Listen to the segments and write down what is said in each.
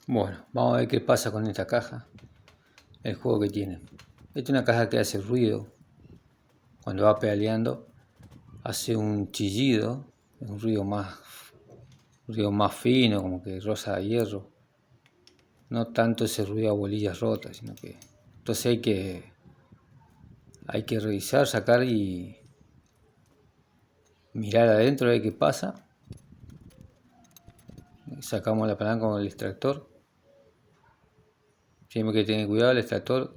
Bueno, vamos a ver qué pasa con esta caja. El juego que tiene. Esta es una caja que hace ruido. Cuando va pedaleando, hace un chillido. Es un ruido más fino, como que roza a hierro. No tanto ese ruido a bolillas rotas, sino que... Entonces hay que revisar, sacar y mirar adentro a ver qué pasa. Sacamos la palanca con el extractor. Siempre hay que tener cuidado el extractor.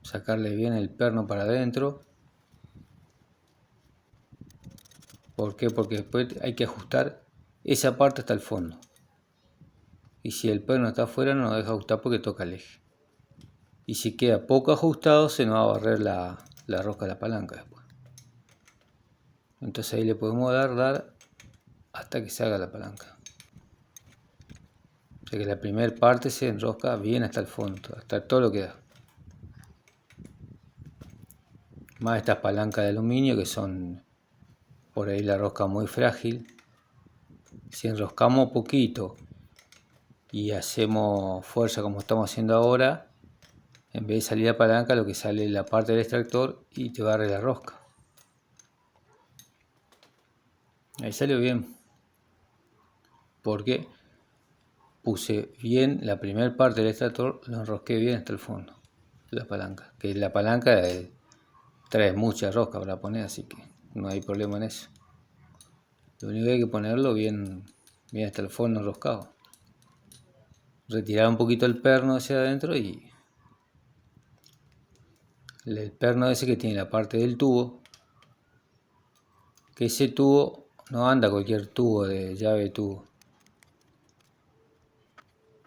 Sacarle bien el perno para adentro. ¿Por qué? Porque después hay que ajustar esa parte hasta el fondo. Y si el perno está afuera no nos deja ajustar porque toca el eje. Y si queda poco ajustado se nos va a barrer la rosca de la palanca después. Entonces ahí le podemos dar hasta que se haga la palanca. O sea que la primera parte se enrosca bien hasta el fondo, hasta todo lo que da. Más estas palancas de aluminio que son por ahí la rosca muy frágil. Si enroscamos poquito y hacemos fuerza como estamos haciendo ahora, en vez de salir la palanca, lo que sale es la parte del extractor y te barre la rosca. Ahí salió bien. Porque puse bien la primera parte del extractor, lo enrosqué bien hasta el fondo. La palanca. Que la palanca trae mucha rosca para poner, así que no hay problema en eso. Lo único que hay que ponerlo bien hasta el fondo enroscado. Retirar un poquito el perno hacia adentro y el perno ese que tiene la parte del tubo, que ese tubo no anda cualquier tubo de llave de tubo,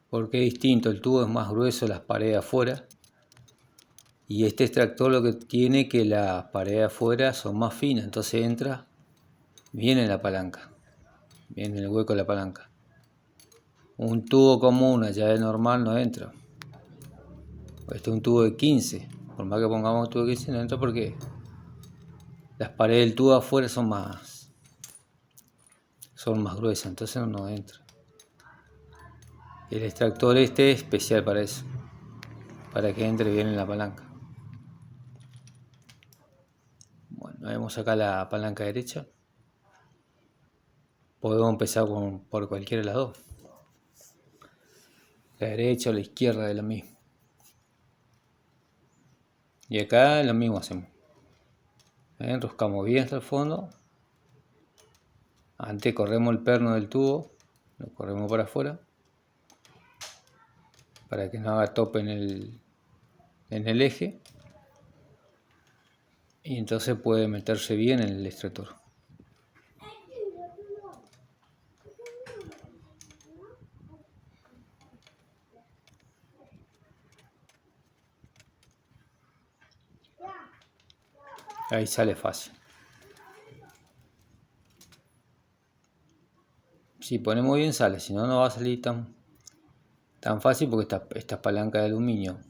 porque es distinto, el tubo es más grueso, las paredes afuera, y este extractor lo que tiene que las paredes afuera son más finas, entonces entra bien en la palanca, bien en el hueco de la palanca. Un tubo común, una llave normal no entra. Este es un tubo de 15, por más que pongamos un tubo de 15 no entra porque las paredes del tubo afuera son más gruesas, entonces no entra. El extractor este es especial para eso, para que entre bien en la palanca. Bueno, vemos acá la palanca derecha. Podemos empezar por cualquiera de las dos, la derecha o la izquierda de la misma. Y acá lo mismo hacemos. Enroscamos bien hasta el fondo. Antes corremos el perno del tubo, lo corremos para afuera, para que no haga tope en el eje. Y entonces puede meterse bien en el extractor. Ahí sale fácil. Si ponemos bien sale, si no, no va a salir tan fácil porque estas palancas de aluminio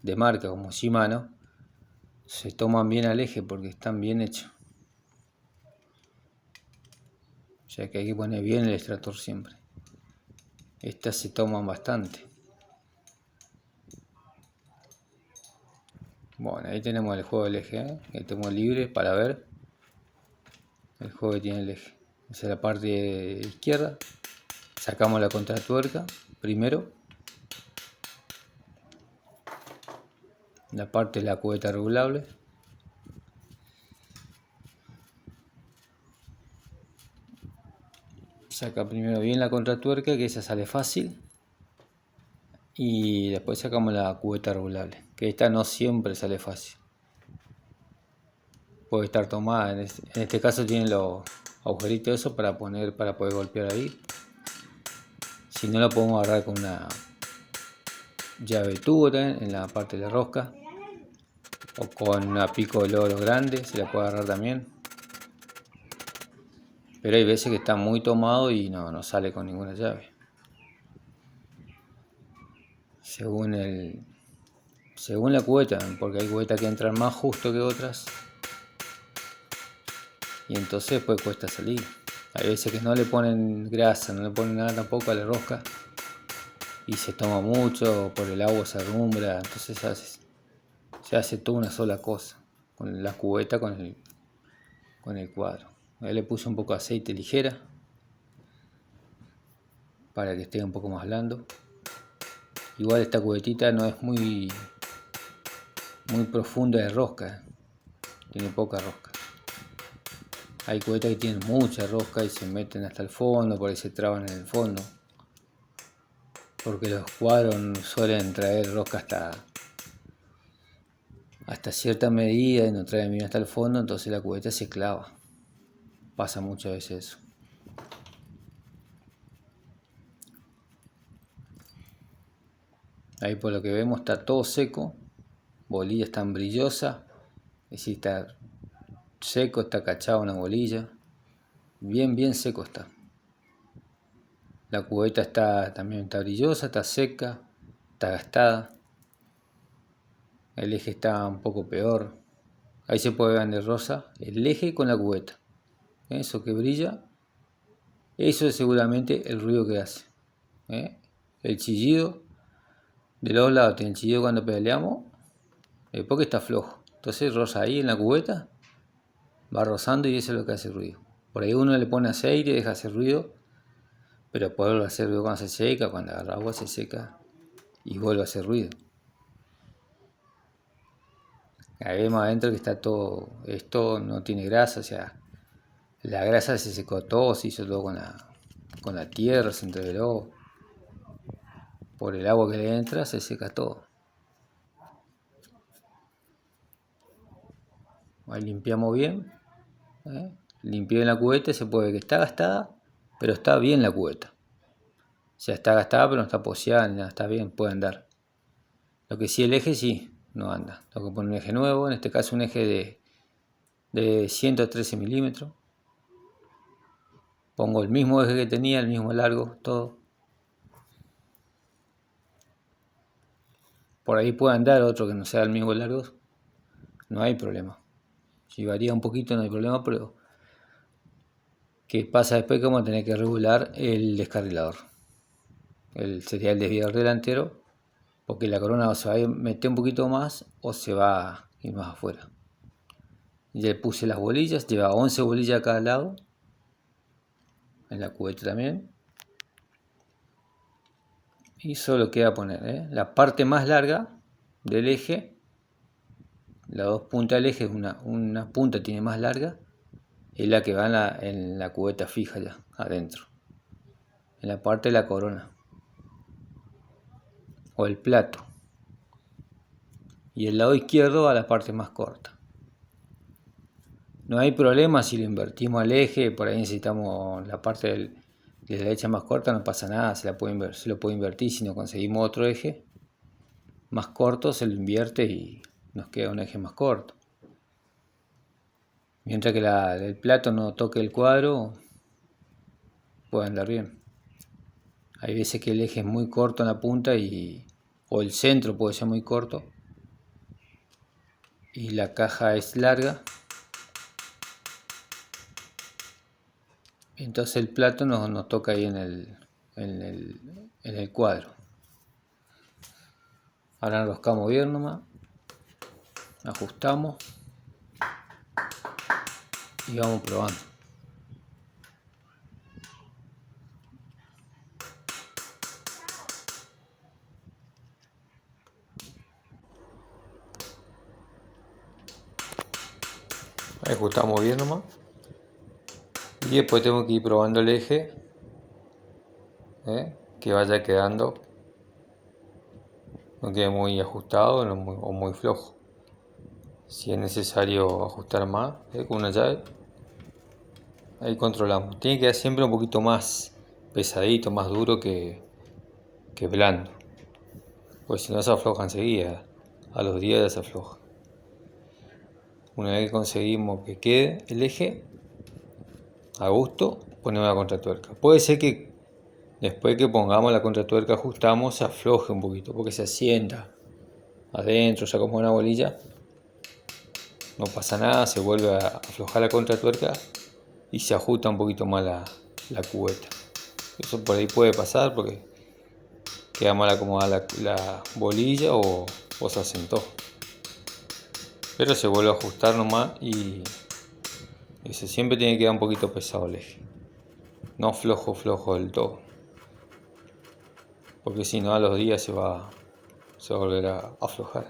de marca como Shimano se toman bien al eje porque están bien hechos. O sea que hay que poner bien el extractor siempre. Estas se toman bastante. Bueno, ahí tenemos el juego del eje, que tenemos libre para ver el juego que tiene el eje. Esa es la parte izquierda. Sacamos la contratuerca primero. La parte de la cubeta regulable. Saca primero bien la contratuerca, que esa sale fácil. Y después sacamos la cubeta regulable, que esta no siempre sale fácil. Puede estar tomada, en este caso tiene los agujeritos eso para poder golpear ahí. Si no, lo podemos agarrar con una llave de tubo también en la parte de la rosca, o con una pico de loro grande se la puede agarrar también. Pero hay veces que está muy tomado y no sale con ninguna llave, según la cubeta, porque hay cubetas que entran más justo que otras y entonces pues cuesta salir. Hay veces que no le ponen grasa, no le ponen nada tampoco a la rosca y se toma mucho, por el agua se arrumbra, entonces se hace toda una sola cosa, con la cubeta con el cuadro. Ahí le puse un poco de aceite ligera, para que esté un poco más blando. Igual esta cubetita no es muy profunda de rosca, tiene poca rosca. Hay cubetas que tienen mucha rosca y se meten hasta el fondo, por ahí se traban en el fondo. Porque los cuadros suelen traer rosca hasta cierta medida y no traen bien hasta el fondo, entonces la cubeta se clava. Pasa muchas veces eso. Ahí por lo que vemos está todo seco, bolilla está brillosa, es decir, está seco, está cachada una bolilla, bien seco está. La cubeta también está brillosa, está seca, está gastada. El eje está un poco peor. Ahí se puede ver de rosa el eje con la cubeta. Eso que brilla, eso es seguramente el ruido que hace. El chillido de los lados tiene el chillido cuando pedaleamos, porque está flojo. Entonces rosa ahí en la cubeta, va rozando y eso es lo que hace ruido. Por ahí uno le pone aceite y deja hacer ruido, pero puede hacer ruido cuando se seca, cuando agarra agua se seca y vuelve a hacer ruido. Ahí vemos adentro que está todo, esto no tiene grasa, o sea, la grasa se secó todo, se hizo todo con la tierra, se entreveró. Por el agua que le entra se seca todo. Ahí limpiamos bien. Limpié bien la cubeta, se puede ver que está gastada, pero está bien la cubeta. O sea, está gastada pero no está poseada ni nada, está bien, puede andar. Lo que sí, el eje sí, no anda. Tengo que poner un eje nuevo, en este caso un eje de 113 milímetros. Pongo el mismo eje que tenía, el mismo largo, todo. Por ahí puede andar otro que no sea el mismo largo, no hay problema. Si varía un poquito no hay problema, pero ¿qué pasa después? Que vamos a tener que regular el descarrilador. Sería el desviador delantero, porque la corona o se va a meter un poquito más o se va a ir más afuera. Ya puse las bolillas, lleva 11 bolillas a cada lado, en la cubeta también. Y solo queda poner la parte más larga del eje, las dos puntas del eje, una punta tiene más larga, es la que va en la cubeta fija ya, adentro, en la parte de la corona o el plato. Y el lado izquierdo va a la parte más corta. No hay problema si lo invertimos al eje, por ahí necesitamos la parte de la derecha más corta, no pasa nada, se lo puede invertir. Si no conseguimos otro eje más corto, se lo invierte y nos queda un eje más corto. Mientras que el plato no toque el cuadro, puede andar bien. Hay veces que el eje es muy corto en la punta o el centro puede ser muy corto y la caja es larga. Entonces el plato nos toca ahí en el cuadro. Ahora enroscamos bien nomás, ajustamos y vamos probando. Ajustamos bien nomás. Y después tengo que ir probando el eje, que vaya quedando, no quede muy ajustado o muy flojo. Si es necesario ajustar más con una llave, ahí controlamos. Tiene que quedar siempre un poquito más pesadito, más duro que blando, pues si no se afloja enseguida, a los días ya se afloja. Una vez que conseguimos que quede el eje a gusto, ponemos la contratuerca. Puede ser que después que pongamos la contratuerca ajustamos, se afloje un poquito, porque se asienta adentro, ya como una bolilla. No pasa nada, se vuelve a aflojar la contratuerca y se ajusta un poquito más la cubeta. Eso por ahí puede pasar porque queda mal acomodada la bolilla o se asentó. Pero se vuelve a ajustar nomás y siempre tiene que quedar un poquito pesado el eje. No flojo del todo. Porque si no a los días se va a volver a aflojar.